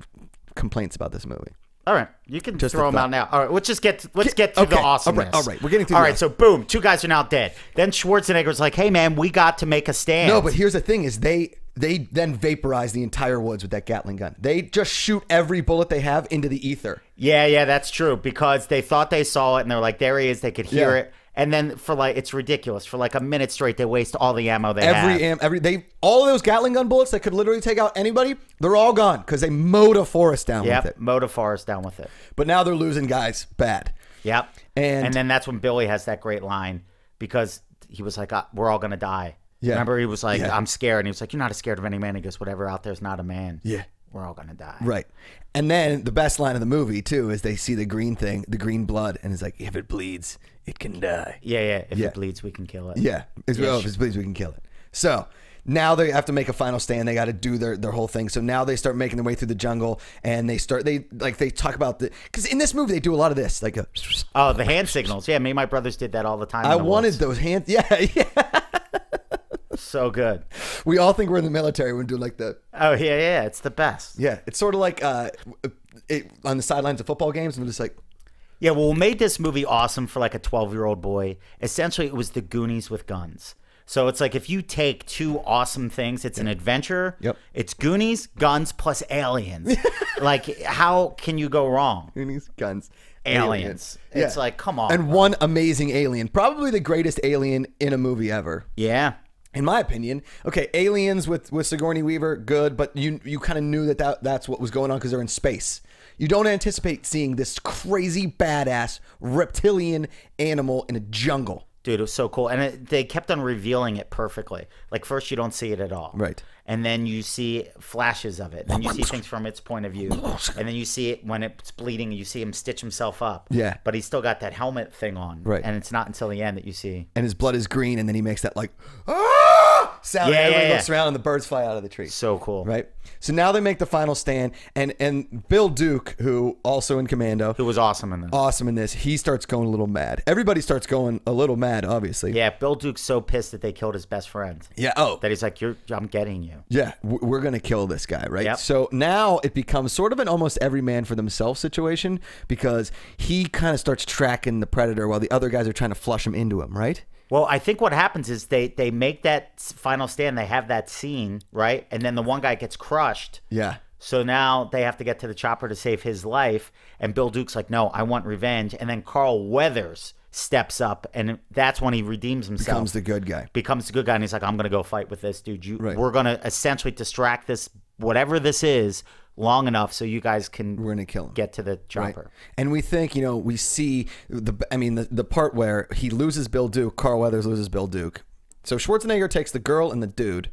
complaints about this movie.
All right, you can
Just
throw
a
them out
thought.
now. All right, let's get to the awesomeness.
All right, we're getting to.
All right, so boom, 2 guys are now dead. Then Schwarzenegger's like, "Hey man, we got to make a stand."
No, but here's the thing: is they then vaporize the entire woods with that Gatling gun. They just shoot every bullet they have into the ether.
Yeah, that's true, because they thought they saw it and they're like, "There he is." They could hear it. And then it's ridiculous. For like a minute straight, they waste all the ammo they have. All of those Gatling gun bullets that could literally take out anybody, they're all gone because they mowed a forest down with it. Mowed a forest down with it.
But now they're losing guys bad.
Yep.
And
then that's when Billy has that great line, because he was like, "We're all gonna die."
Yeah.
Remember, he was like, "I'm scared," and he was like, "You're not scared of any man." He goes, "Whatever out there's not a man."
Yeah.
We're all gonna die.
Right. And then the best line of the movie too is they see the green thing, the green blood, and it's like, if it bleeds, it can die.
Yeah. If it bleeds, we can kill it.
Yeah. If it bleeds, we can kill it. So now they have to make a final stand. They got to do their whole thing. So now they start making their way through the jungle, and they talk about because in this movie they do a lot of this, like
the hand signals. Yeah, me and my brothers did that all the time.
I wanted those hands. Yeah.
So good.
We all think we're in the military when we're doing like the.
Oh yeah, it's the best.
Yeah, it's sort of like on the sidelines of football games, and we're just like.
Yeah, well, what made this movie awesome for like a 12-year-old boy, essentially it was the Goonies with guns. So it's like if you take two awesome things, it's an adventure.
Yep.
It's Goonies, guns, plus aliens. Like, how can you go wrong?
Goonies, guns,
Aliens. It's like, come on.
And one amazing alien, probably the greatest alien in a movie ever.
Yeah.
In my opinion, okay, Aliens with Sigourney Weaver, good, but you kind of knew that's what was going on because they're in space. You don't anticipate seeing this crazy badass reptilian animal in a jungle.
Dude, it was so cool. And they kept on revealing it perfectly. Like, first you don't see it at all.
Right.
And then you see flashes of it. Then you see things from its point of view. And then you see it when it's bleeding. You see him stitch himself up.
Yeah.
But he's still got that helmet thing on.
Right.
And it's not until the end that you see.
And his blood is green, and then he makes that like ah! Sound.
Yeah,
and everybody
yeah,
looks around, and the birds fly out of the tree.
So cool.
Right. So now they make the final stand, and Bill Duke, who also in Commando,
Who was awesome in this.
awesome in this, he starts going a little mad. Everybody starts going a little mad, obviously.
Yeah, Bill Duke's so pissed that they killed his best friend.
Yeah. Oh.
That he's like, I'm getting you.
Yeah, we're going to kill this guy, right?
Yep.
So now it becomes sort of an almost every man for themselves situation because he kind of starts tracking the predator while the other guys are trying to flush him into him, right?
Well, I think what happens is they make that final stand. They have that scene, right? And then the one guy gets crushed.
Yeah.
So now they have to get to the chopper to save his life. And Bill Duke's like, no, I want revenge. And then Carl Weathers steps up, and that's when he redeems himself.
Becomes the good guy.
Becomes the good guy, and he's like, I'm going to go fight with this dude.
Right.
We're going to essentially distract this, whatever this is, long enough so you guys can
We're gonna kill him.
get to the chopper.
Right. And we think, we see the part where he loses Bill Duke, Carl Weathers loses Bill Duke. So Schwarzenegger takes the girl and the dude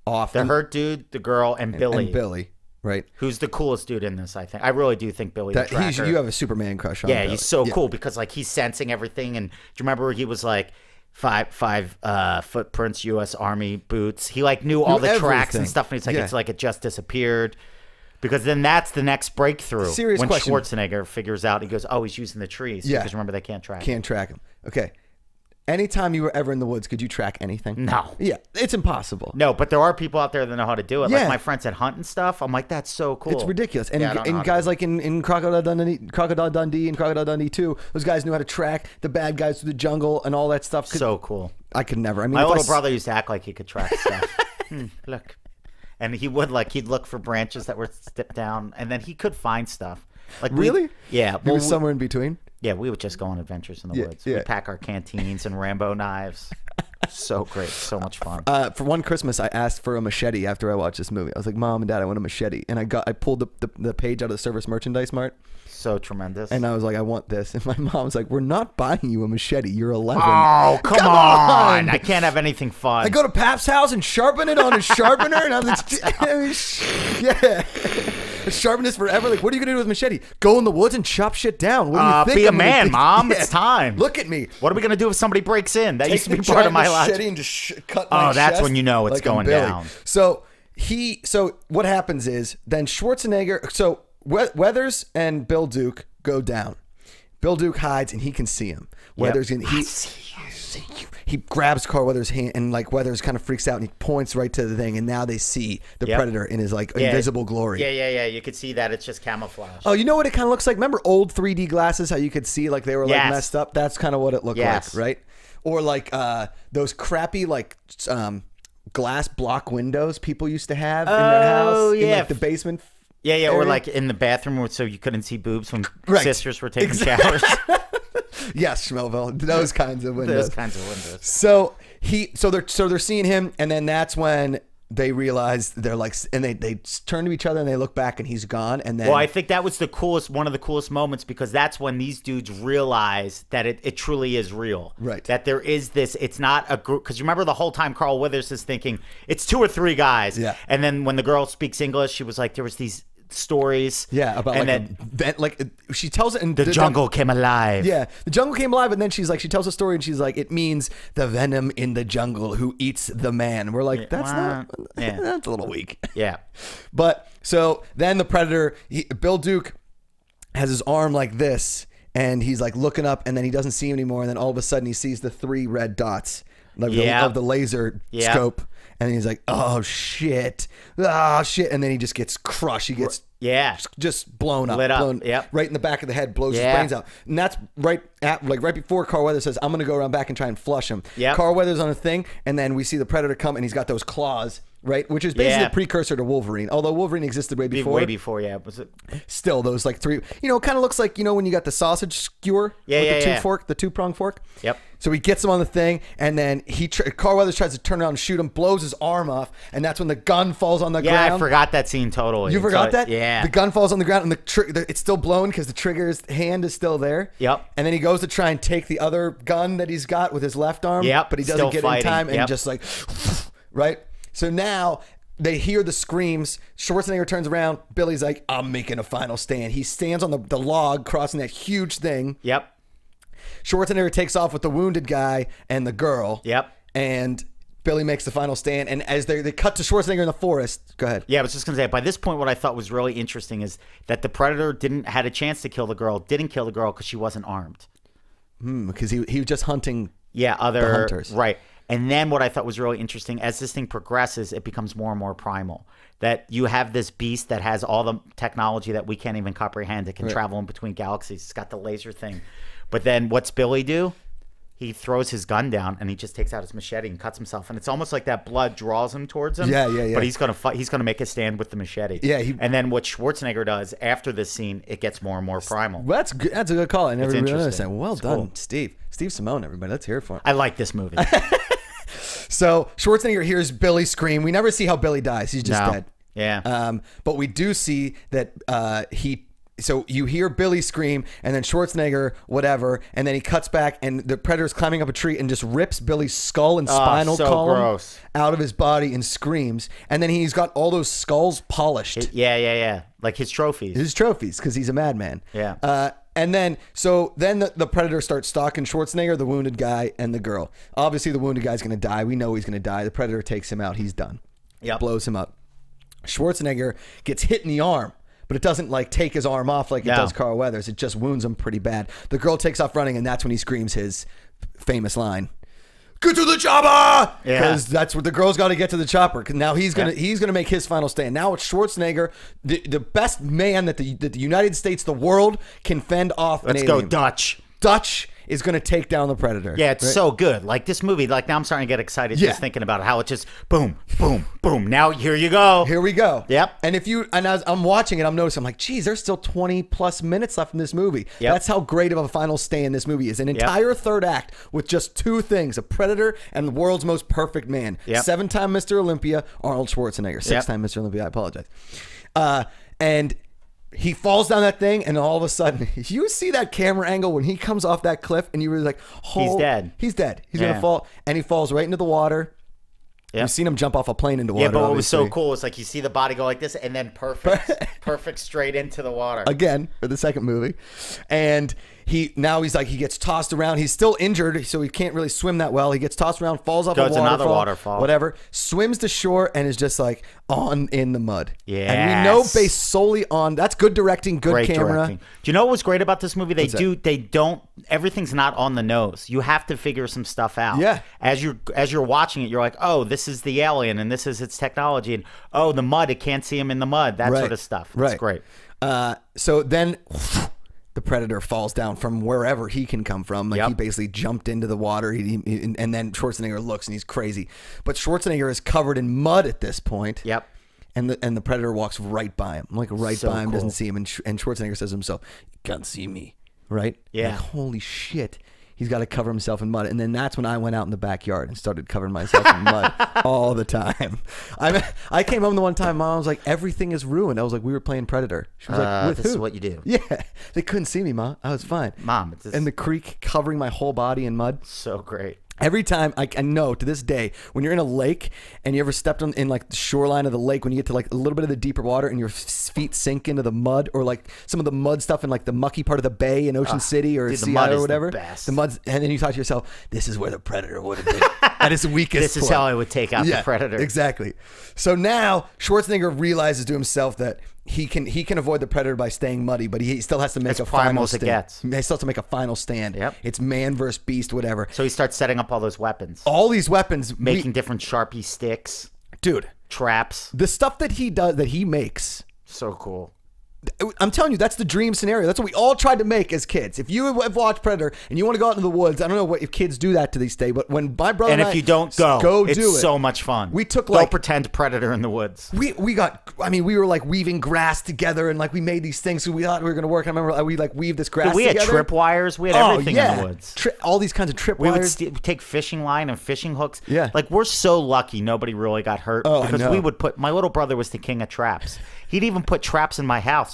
off.
The hurt dude, the girl, and Billy.
And Billy, right?
Who's the coolest dude in this, I think. I really do think Billy the Tracker.
You have a Superman crush on
Yeah,
Billy.
he's so cool because like he's sensing everything. And do you remember where he was like five footprints, U.S. Army boots? He like knew all the tracks and
everything.
stuff. And it's like
Yeah.
it's like it just disappeared. Because then that's the next breakthrough.
Serious
when
question.
Schwarzenegger figures out, he goes, "Oh, he's using the trees."
Yeah.
Because remember they can't track.
Can't track him. Okay. Anytime you were ever in the woods, could you track anything?
No.
Yeah, it's impossible.
No, but there are people out there that know how to do it.
Yeah.
Like my friends that hunt and stuff. I'm like, that's so cool.
It's ridiculous. And,
Yeah, I don't know how
and
to
guys
do it.
like in Crocodile Dundee and Crocodile Dundee 2, those guys knew how to track the bad guys through the jungle and all that stuff.
So cool.
I could never. I mean,
My
if
little
I
brother used to act like he could track stuff. Look. And he would he'd look for branches that were stepped down, and then he could find stuff. Like
Really?
Yeah.
He was somewhere in between.
Yeah, we would just go on adventures in the woods.
yeah.
We'd pack our canteens and Rambo knives. So great. So much fun.
For one Christmas, I asked for a machete after I watched this movie. I was like, "Mom and Dad, I want a machete," and I pulled the page out of the Service Merchandise Mart,
So tremendous.
and I was like, "I want this," and my mom was like, "We're not buying you a machete. You're 11."
Oh, come on. I can't have anything fun.
I go to Pap's house and sharpen it on his sharpener, and I'm like, yeah, sharpen this forever. Like, what are you gonna do with machete? Go in the woods and chop shit down. What do you think?
Be a
I'm gonna
man,
think?
Mom.
Yeah.
It's time.
Look at me.
What are we going to do if somebody breaks in? That used to be
the
part of
giant
my life.
machete and just cut my
Oh, that's
chest
when you know it's
like I'm
going
Billy.
down.
So what happens is then Schwarzenegger. So Weathers and Bill Duke go down. Bill Duke hides and he can see him. Weathers and he grabs Carl Weathers' hand and like Weathers kind of freaks out and he points right to the thing and now they see the predator in his like invisible glory.
Yeah. You could see that it's just camouflage.
Oh, you know what it kind of looks like? Remember old 3D glasses? How you could see like they were like
Yes.
messed up? That's kind of what it looked
Yes.
like, right? Or like those crappy like glass block windows people used to have in their house in like the basement.
Yeah, or
area.
like in the bathroom so you couldn't see boobs when
Right.
sisters were taking showers.
Yes, Schmelville. Those kinds of windows.
Those kinds of windows.
So they're seeing him, and then that's when they realize they're like, and they turn to each other and they look back, and he's gone. And then,
Well, I think that was one of the coolest moments because that's when these dudes realize that it truly is real.
Right.
That there is this, it's not a group. Because you remember the whole time Carl Weathers is thinking, it's 2 or 3 guys.
Yeah.
And then when the girl speaks English, she was like, there was these stories.
yeah, about
and
she tells it, and
the jungle came alive.
Yeah, the jungle came alive, and then she tells a story, and she's like, it means the venom in the jungle who eats the man. We're like, that's a little weak.
Yeah.
But so then the predator, Bill Duke, has his arm like this, and he's like looking up, and then he doesn't see him anymore, and then all of a sudden he sees the 3 red dots like
Yeah.
of the laser
Yeah.
scope. And then he's like, oh shit. And then he just gets crushed. He gets just blown up.
Lit up.
Blown
Yep.
right in the back of the head, blows his
Yeah.
brains out. And that's right before Carl Weathers says, I'm going to go around back and try and flush him.
Yep.
Carl Weathers on a thing, and then we see the Predator come, and he's got those claws, right? Which is basically
Yeah.
a precursor to Wolverine. Although Wolverine existed way before.
Way before, yeah. Was it?
Still, those like three, it kind of looks like, when you got the sausage skewer with the two-prong fork.
Yep.
So he gets him on the thing, and then Carl Weathers tries to turn around and shoot him, blows his arm off, and that's when the gun falls on the ground.
Yeah, I forgot that scene totally.
You forgot that?
Yeah.
The gun falls on the ground, and it's still blown because the trigger's hand is still there.
Yep.
And then he goes to try and take the other gun that he's got with his left arm.
Yep.
But he doesn't
Still
get
fighting.
in time, and
Yep.
just like, right? So now they hear the screams. Schwarzenegger turns around. Billy's like, I'm making a final stand. He stands on the log crossing that huge thing.
Yep.
Schwarzenegger takes off with the wounded guy and the girl.
Yep.
And Billy makes the final stand. And as they cut to Schwarzenegger in the forest, go ahead.
Yeah, I was just going to say, by this point, what I thought was really interesting is that the Predator had a chance to kill the girl, didn't kill the girl because she wasn't armed.
Because he was just hunting.
Yeah,
the hunters.
Right. And then what I thought was really interesting, as this thing progresses, it becomes more and more primal. That you have this beast that has all the technology that we can't even comprehend. It can travel in between galaxies. It's got the laser thing. But then what's Billy do? He throws his gun down and he just takes out his machete and cuts himself. And it's almost like that blood draws him towards him.
Yeah.
But he's gonna fight. He's gonna make a stand with the machete.
Yeah.
And then what Schwarzenegger does after this scene, it gets more and more primal.
Well, that's good. That's a good call. I never really noticed that.
interesting.
Well
It's
done,
cool.
Steve. Steve Simeone, everybody. Let's hear it for him.
I like this movie.
So Schwarzenegger hears Billy scream. We never see how Billy dies. He's just dead.
Yeah.
But we do see that So you hear Billy scream, and then Schwarzenegger, whatever, and then he cuts back, and the Predator's climbing up a tree and just rips Billy's skull and spinal
so
column
gross.
out of his body and screams. And then he's got all those skulls polished.
Yeah. Like his trophies.
His trophies, because he's a madman.
Yeah.
And then, the Predator starts stalking Schwarzenegger, the wounded guy, and the girl. Obviously, the wounded guy's going to die. We know he's going to die. The Predator takes him out. He's done.
Yep.
Blows him up. Schwarzenegger gets hit in the arm, but it doesn't like take his arm off like it does Carl Weathers. It just wounds him pretty bad. The girl takes off running, and that's when he screams his famous line. Get to the chopper! Because that's what the girl's got to get to the chopper. Now he's gonna make his final stand. Now it's Schwarzenegger, the best man that the United States, the world can fend off.
Let's go Dutch.
Dutch is going to take down the Predator.
Yeah, it's so good. Like this movie, like now I'm starting to get excited just thinking about it, how it just boom, boom, boom. Now here you go.
Here we go.
Yep.
And as I'm watching it, I'm noticing, I'm like, geez, there's still 20 plus minutes left in this movie.
Yep.
That's how great of a final stand this movie is. An entire third act with just two things, a Predator and the world's most perfect man.
Yep.
7-time Mr. Olympia, Arnold Schwarzenegger. 6-time Mr. Olympia, I apologize. And he falls down that thing, and all of a sudden, you see that camera angle when he comes off that cliff, and you were like,
he's dead.
He's dead. He's going to fall. And he falls right into the water.
Yep.
You've seen him jump off a plane into water.
Yeah, but what was so
obviously.
cool is like you see the body go like this, and then perfect straight into the water.
Again, for the second movie. And he gets tossed around. He's still injured, so he can't really swim that well. He gets tossed around, falls off a waterfall.
Another waterfall.
Whatever. Swims to shore and is just like in the mud.
Yes.
And we know based solely on, that's good directing, good camera.
Directing. Do you know what's great about this movie? Everything's not on the nose. You have to figure some stuff out.
Yeah.
As you're watching it, you're like, oh, this is the alien and this is its technology, and oh, the mud, it can't see him in the mud. That sort of stuff. It's great.
So then the Predator falls down from wherever he can come from. Like he basically jumped into the water. And then Schwarzenegger looks and he's crazy. But Schwarzenegger is covered in mud at this point.
Yep.
And the Predator walks right by him. Like by him, doesn't see him. And Schwarzenegger says to himself, you can't see me. Right?
Yeah.
Like, holy shit. He's got to cover himself in mud. And then that's when I went out in the backyard and started covering myself in mud all the time. I came home the one time, Mom was like, everything is ruined. I was like, we were playing Predator. She was like, with
this
who?
is what you do.
Yeah. They couldn't see me, Ma. I was fine.
Mom, it's
and the creek covering my whole body in mud.
so great.
Every time, I know to this day, when you're in a lake and you ever stepped in like the shoreline of the lake, when you get to like a little bit of the deeper water and your feet sink into the mud, or like some of the mud stuff in like the mucky part of the bay in Ocean City or Seattle or whatever. The mud's, and then you thought to yourself, this is where the Predator would have been at his weakest
This is
point.
how I would take out the Predator.
Exactly. So now Schwarzenegger realizes to himself that he can avoid the predator by staying muddy, but he still has to make a final stand. He still has to make a final stand.
Yep.
It's man versus beast, whatever.
So he starts setting up all those weapons.
All these weapons.
Making different Sharpie sticks.
Dude.
Traps.
The stuff that he does, that he makes.
So cool.
I'm telling you, that's the dream scenario. That's what we all tried to make as kids. If you have watched Predator and you want to go out into the woods, I don't know if kids do that to this day, but when my brother and
if you don't go do it. It's so much fun.
We took
go pretend Predator in the woods.
We were like weaving grass together and like we made these things so we thought we were going to work. I remember we like weaved this grass together.
We had trip wires. We had everything in the woods.
All these kinds of trip wires.
We would take fishing line and fishing hooks.
Yeah.
Like we're so lucky nobody really got hurt because we would put, my little brother was the king of traps. He'd even put traps in my house.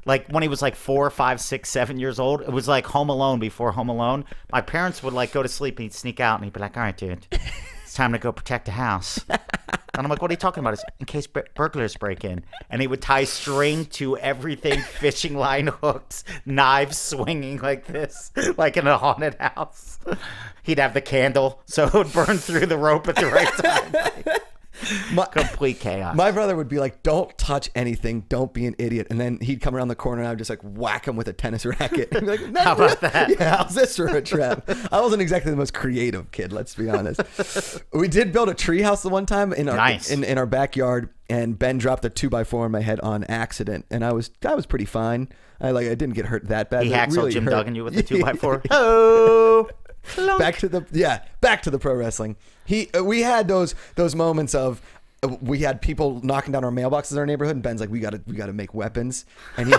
Like when he was like 4, 5, 6, 7 years old, it was like Home Alone before Home Alone. My parents would like go to sleep and he'd sneak out and he'd be like, all right, dude, it's time to go protect the house. And I'm like, what are you talking about? It's in case burglars break in. And he would tie string to everything, fishing line hooks, knives swinging like this, like in a haunted house. He'd have the candle so it would burn through the rope at the right time. Complete chaos.
My brother would be like, don't touch anything, don't be an idiot, and then he'd come around the corner and I would just like whack him with a tennis racket and be like,
how about that?
Yeah, how's this for a trap? I wasn't exactly the most creative kid, let's be honest. We did build a tree house the one time in our in our backyard, and Ben dropped a 2x4 on my head on accident, and I was pretty fine. I didn't get hurt that bad.
He hacksaw
really
Jim Duggan you with the 2x4. Oh.
Back to the pro wrestling. We had those moments of we had people knocking down our mailboxes in our neighborhood, and Ben's like, we gotta make weapons, and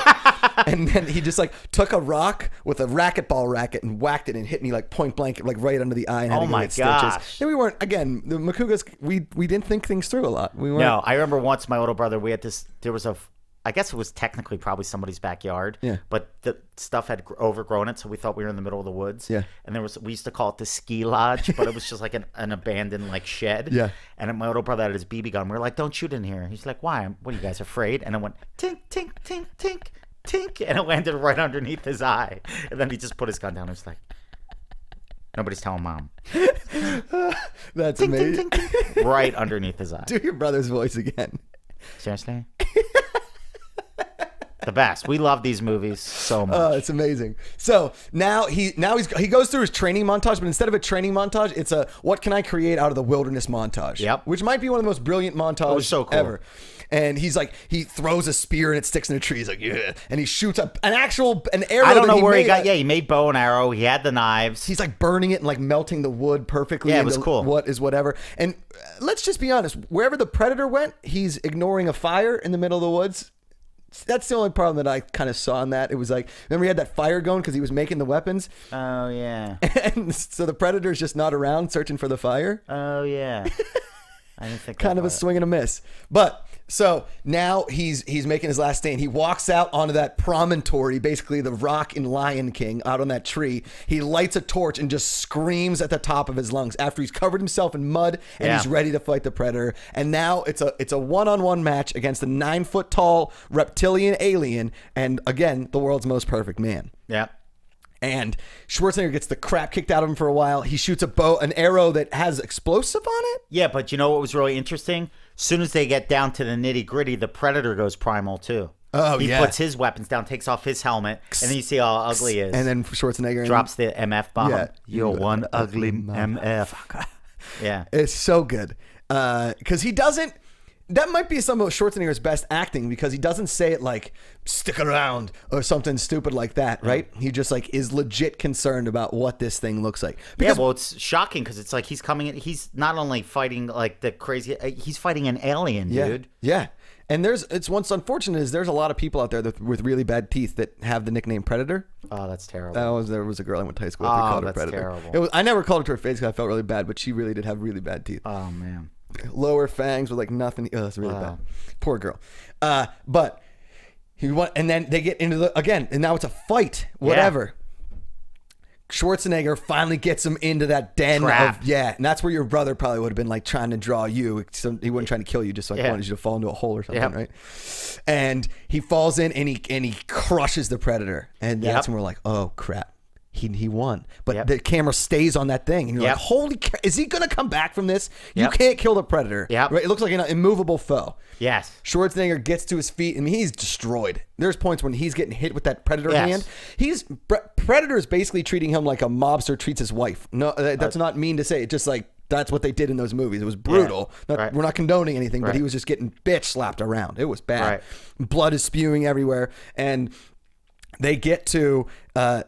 then he just like took a rock with a racquetball racket and whacked it and hit me like point blank, like right under the eye, and had to go get stitches. And we weren't, again, the Macugas, we didn't think things through a lot. We weren't.
No, I remember once my older brother, we had this. There was I guess it was technically probably somebody's backyard.
Yeah.
But the stuff had overgrown it, so we thought we were in the middle of the woods.
Yeah.
And we used to call it the ski lodge, but it was just like an abandoned like shed.
Yeah.
And my older brother had his BB gun. We were like, "Don't shoot in here." He's like, "Why? What are you guys afraid?" And it went tink, tink, tink, tink, tink, and it landed right underneath his eye. And then he just put his gun down. He was like, "Nobody's telling mom."
That's
tink,
amazing.
Tink, tink, tink. Right underneath his eye.
Do your brother's voice again.
Seriously? The best. We love these movies so much.
Oh, it's amazing. So now he goes through his training montage, but instead of a training montage, it's a what can I create out of the wilderness montage.
Yep.
Which might be one of the most brilliant montages
so cool.
ever. And he's like, he throws a spear and it sticks in a tree. He's like, yeah. And he shoots an arrow.
I don't know where he got. Yeah, he made bow and arrow. He had the knives.
He's like burning it and like melting the wood perfectly.
Yeah, it was cool.
What is whatever. And let's just be honest. Wherever the predator went, he's ignoring a fire in the middle of the woods. That's the only problem that I kind of saw in that. It was like, remember he had that fire going because he was making the weapons?
Oh, yeah.
And so the predator's just not around searching for the fire?
Oh, yeah. I didn't think
kind of a swing and a miss. But so now he's making his last stand. He walks out onto that promontory, basically the rock in Lion King, out on that tree. He lights a torch and just screams at the top of his lungs after he's covered himself in mud and he's ready to fight the predator. And now it's a one-on-one match against a 9-foot-tall reptilian alien, and again, the world's most perfect man.
Yeah.
And Schwarzenegger gets the crap kicked out of him for a while. He shoots an arrow that has explosive on it.
Yeah, but you know what was really interesting? As soon as they get down to the nitty gritty, the Predator goes primal too.
Oh,
he puts his weapons down, takes off his helmet, and then you see how ugly he is.
And then Schwarzenegger
drops the MF bomb.
Yeah.
You're one ugly MF. Yeah.
It's so good. Because he doesn't... That might be some of Schwarzenegger's best acting, because he doesn't say it like "stick around" or something stupid like that, right? He just like is legit concerned about what this thing looks like.
Because, yeah, well, it's shocking because it's like he's coming in. He's not only fighting like the crazy, he's fighting an alien, dude.
Yeah. And what's unfortunate is there's a lot of people out there with really bad teeth that have the nickname Predator.
Oh, that's terrible.
There was a girl I went to high school with. They called her Predator.
Terrible.
I never called her to her face because I felt really bad, but she really did have really bad teeth.
Oh man.
Lower fangs with like nothing. Oh, that's really bad. Poor girl. But and then they get into again, and now it's a fight. Whatever. Yeah. Schwarzenegger finally gets him into that den
trap.
And that's where your brother probably would have been like trying to draw you. So he wasn't trying to kill you, just like wanted you to fall into a hole or something, right? And he falls in and he crushes the predator, and that's when we're like, oh crap. he won. But
Yep.
the camera stays on that thing, and you're
Yep.
like, holy, is he gonna come back from this? You
Yep.
can't kill the Predator.
Yep.
Right? It looks like an immovable foe.
Yes.
Schwarzenegger gets to his feet, and he's destroyed. There's points when he's getting hit with that Predator
Yes.
hand. Predator's basically treating him like a mobster treats his wife. No, that's not mean to say. It's just like that's what they did in those movies. It was brutal.
Right.
We're not condoning anything, but
Right.
he was just getting bitch slapped around. It was bad.
Right.
Blood is spewing everywhere, and they get to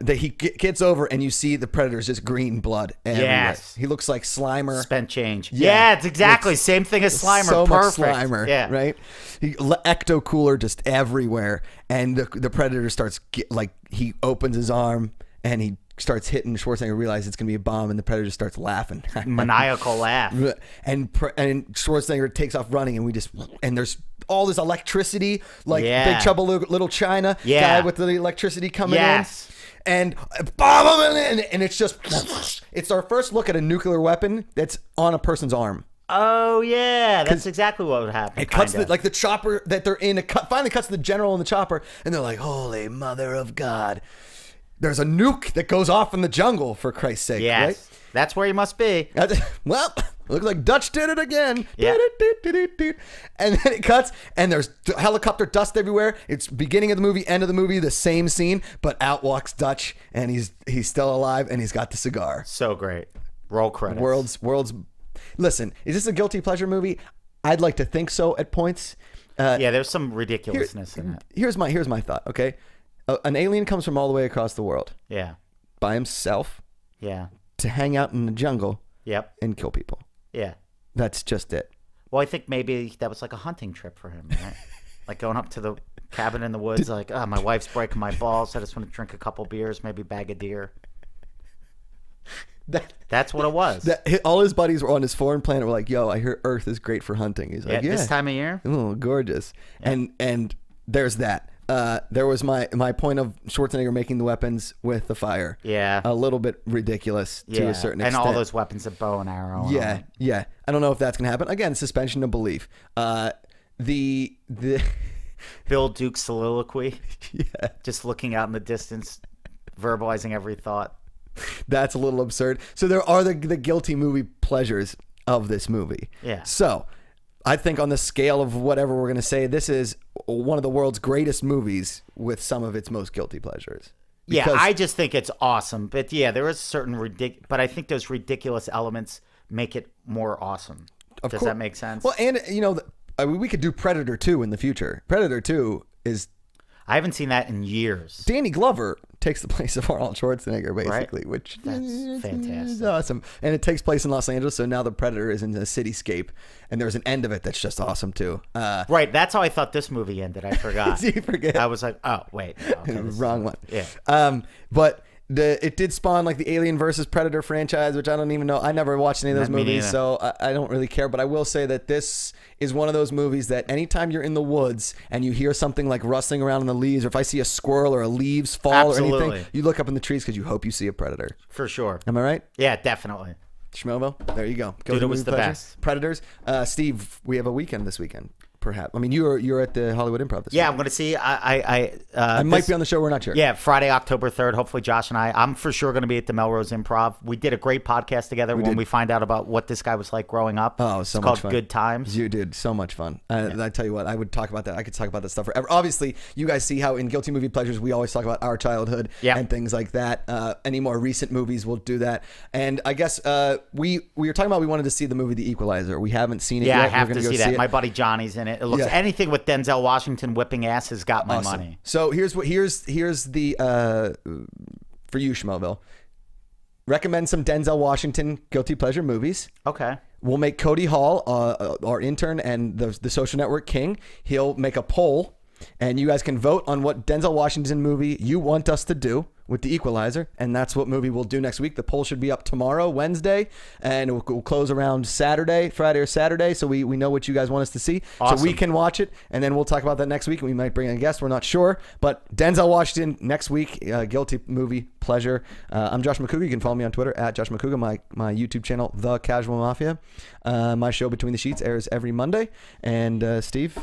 he gets over, and you see the Predator's just green blood everywhere.
Yes.
He looks like Slimer.
Spent change.
Yeah.
Yeah, it's exactly same thing as Slimer.
So
Perfect.
much Slimer,
Yeah.
right? Ecto cooler just everywhere, and the Predator starts he opens his arm and he starts hitting Schwarzenegger. Realizes it's gonna be a bomb, and the Predator starts laughing,
Maniacal laugh.
and Schwarzenegger takes off running, and there's all this electricity, like
Yeah.
Big Trouble Little China
Yeah.
guy with the electricity coming
Yes.
in. And bomb, and it's just it's our first look at a nuclear weapon that's on a person's arm.
Oh yeah, that's exactly what would happen.
It cuts
kinda.
the chopper that they're in. It finally cuts to the general in the chopper, and they're like, "Holy mother of God!" There's a nuke that goes off in the jungle, for Christ's sake.
Yes,
Right?
that's where you must be.
Well, looks like Dutch did it again.
Yeah.
And then it cuts, and there's helicopter dust everywhere. It's beginning of the movie, end of the movie, the same scene, but out walks Dutch, and he's still alive, and he's got the cigar.
So great. Roll credits.
World's. Listen, is this a guilty pleasure movie? I'd like to think so at points.
Yeah, there's some ridiculousness in it.
Here's my thought. Okay, an alien comes from all the way across the world
Yeah.
by himself
Yeah.
to hang out in the jungle
Yep.
and kill people.
Yeah.
That's just it.
Well, I think maybe that was like a hunting trip for him, right? Like going up to the cabin in the woods, like, oh, my wife's breaking my balls. I just want to drink a couple beers, maybe bag a deer. That's what it was.
All his buddies were on his foreign planet were like, yo, I hear Earth is great for hunting. He's like, yeah.
This time of year?
Oh, gorgeous. Yeah. And there's that. There was my point of Schwarzenegger making the weapons with the fire.
Yeah.
A little bit ridiculous to a certain extent.
And all those weapons of bow and arrow.
Yeah, yeah. I don't know if that's going to happen. Again, suspension of belief. The
Bill Duke's soliloquy.
Yeah.
Just looking out in the distance, verbalizing every thought.
That's a little absurd. So there are the guilty movie pleasures of this movie.
Yeah.
So I think on the scale of whatever we're going to say, this is one of the world's greatest movies with some of its most guilty pleasures.
Yeah, I just think it's awesome. But yeah, there is certain but I think those ridiculous elements make it more awesome. Does that make sense?
Well, and you know, I mean, we could do Predator 2 in the future. Predator 2 is
I haven't seen that in years.
Danny Glover takes the place of Arnold Schwarzenegger, basically, which
That's
is
fantastic.
awesome. And it takes place in Los Angeles, so now the Predator is in the cityscape, and there's an end of it that's just awesome too.
Right, that's how I thought this movie ended. I forgot.
You forget?
I was like, oh wait, no, okay,
Wrong one.
Yeah.
But it did spawn like the Alien versus Predator franchise, which I don't even know. I never watched any of those
Me
movies,
neither.
so I don't really care. But I will say that this is one of those movies that anytime you're in the woods and you hear something like rustling around in the leaves, or if I see a squirrel or a leaves fall or
Absolutely.
anything, you look up in the trees because you hope you see a predator.
For sure.
Am I right?
Yeah, definitely.
Schmovo, there you go.
Dude,
to
it was
movie
the
pleasure.
best.
Predators. Steve, we have a weekend this weekend. Perhaps. I mean, you're at the Hollywood Improv this
Yeah,
weekend.
I'm gonna see.
I might be on the show. We're not sure.
Yeah, Friday, October 3rd. Hopefully, Josh and I'm for sure going to be at the Melrose Improv. We did a great podcast together when we find out about what this guy was like growing up.
Oh, so
it's
much
called
fun.
Good Times.
You did so much fun. I tell you what, I would talk about that. I could talk about that stuff forever. Obviously, you guys see how in Guilty Movie Pleasures we always talk about our childhood and things like that. Any more recent movies, we'll do that. And I guess we were talking about we wanted to see the movie The Equalizer. We haven't seen it yet.
Yeah, I have
We're
to
gonna
see
go
that.
it.
My buddy Johnny's in it. It looks anything with Denzel Washington whipping ass has got my
Awesome.
money.
So here's the for you, Schmoville. Recommend some Denzel Washington guilty pleasure movies.
Okay.
We'll make Cody Hall, our intern and the Social Network king. He'll make a poll, and you guys can vote on what Denzel Washington movie you want us to do with The Equalizer, and that's what movie we'll do next week. The poll should be up tomorrow, Wednesday, and we'll close around Friday or Saturday, so we know what you guys want us to see.
Awesome.
So we can watch it, and then we'll talk about that next week, and we might bring in a guest. We're not sure, but Denzel Washington next week, guilty movie pleasure. I'm Josh Macuga. You can follow me on Twitter at Josh Macuga, my YouTube channel, The Casual Mafia. My show Between the Sheets airs every Monday, and Steve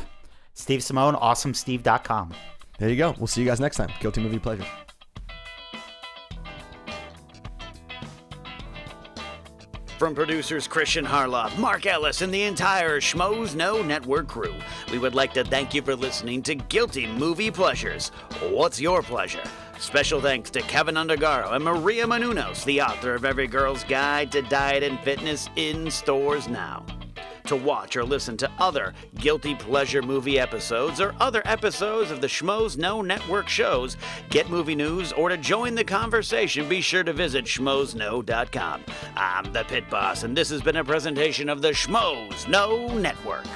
Simeone, awesomesteve.com.
There you go. We'll see you guys next time. Guilty Movie Pleasure.
From producers Christian Harloff, Mark Ellis, and the entire Schmoes Know Network crew, we would like to thank you for listening to Guilty Movie Pleasures. What's your pleasure? Special thanks to Kevin Undergaro and Maria Menounos, the author of Every Girl's Guide to Diet and Fitness, in stores now. To watch or listen to other Guilty Pleasure movie episodes or other episodes of the Schmoes Know Network shows, get movie news, or to join the conversation, be sure to visit schmoesknow.com. I'm the Pit Boss, and this has been a presentation of the Schmoes Know Network.